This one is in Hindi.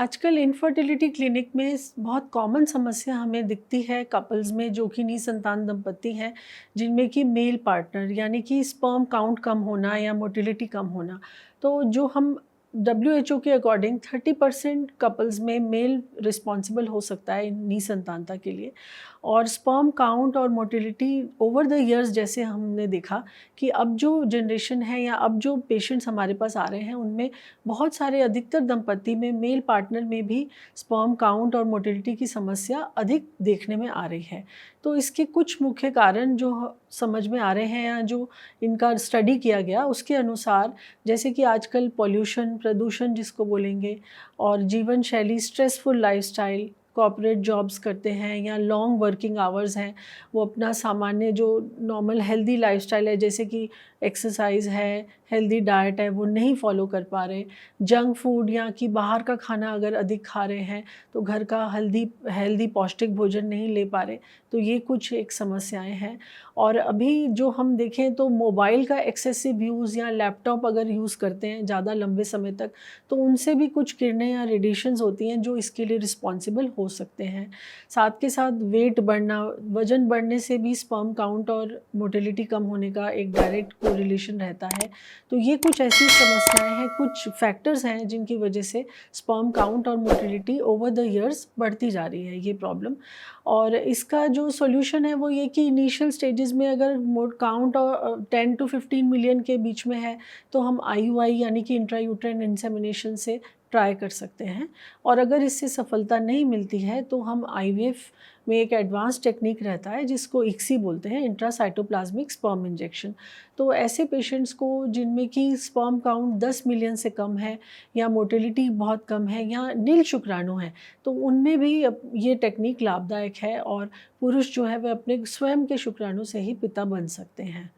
आजकल इनफर्टिलिटी क्लिनिक में बहुत कॉमन समस्या हमें दिखती है कपल्स में जो कि निसंतान दंपति हैं, जिनमें कि मेल पार्टनर यानी कि स्पर्म काउंट कम होना या मोटिलिटी कम होना। तो जो हम WHO के अकॉर्डिंग 30% कपल्स में मेल रिस्पॉन्सिबल हो सकता है निसंतानता के लिए। और स्पर्म काउंट और मोटिलिटी ओवर द इयर्स जैसे हमने देखा कि अब जो जनरेशन है या अब जो पेशेंट्स हमारे पास आ रहे हैं उनमें बहुत सारे अधिकतर दंपति में मेल पार्टनर में भी स्पर्म काउंट और मोटिलिटी की समस्या अधिक देखने में आ रही है। तो इसके कुछ मुख्य कारण जो समझ में आ रहे हैं या जो इनका स्टडी किया गया उसके अनुसार, जैसे कि आजकल पॉल्यूशन, प्रदूषण जिसको बोलेंगे, और जीवन शैली, स्ट्रेसफुल लाइफस्टाइल, कॉर्पोरेट जॉब्स करते हैं या लॉन्ग वर्किंग आवर्स हैं, वो अपना सामान्य जो नॉर्मल हेल्दी लाइफस्टाइल है जैसे कि एक्सरसाइज है, हेल्दी डाइट है, वो नहीं फॉलो कर पा रहे। जंक फूड या कि बाहर का खाना अगर अधिक खा रहे हैं तो घर का हेल्दी पौष्टिक भोजन नहीं ले पा रहे। तो ये कुछ एक समस्याएं हैं। और अभी जो हम देखें तो मोबाइल का एक्सेसिव यूज़ या लैपटॉप अगर यूज़ करते हैं ज़्यादा लंबे समय तक तो उनसे भी कुछ किरणें या रेडिएशंस होती हैं जो इसके लिए रिस्पॉन्सिबल हो सकते हैं। साथ के साथ वेट बढ़ना, वज़न बढ़ने से भी स्पर्म काउंट और मोटिलिटी कम होने का एक डायरेक्ट कोरिलेशन रहता है। तो ये कुछ ऐसी समस्याएं हैं, कुछ फैक्टर्स हैं जिनकी वजह से स्पर्म काउंट और मोटिलिटी ओवर द इयर्स बढ़ती जा रही है ये प्रॉब्लम। और इसका जो सॉल्यूशन है वो ये कि इनिशियल स्टेजेस में अगर काउंट और 10 to 15 मिलियन के बीच में है तो हम IUI यानी कि इंट्रायूटेराइन इंसेमिनेशन से ट्राई कर सकते हैं। और अगर इससे सफलता नहीं मिलती है तो हम IVF में एक एडवांस टेक्निक रहता है जिसको ICSI बोलते हैं, इंट्रासाइटोप्लाज्मिक स्पर्म इंजेक्शन। तो ऐसे पेशेंट्स को जिनमें कि स्पर्म काउंट 10 मिलियन से कम है या मोटिलिटी बहुत कम है या नील शुक्राणु है तो उनमें भी ये टेक्निक लाभदायक है और पुरुष जो है वह अपने स्वयं के शुक्राणु से ही पिता बन सकते हैं।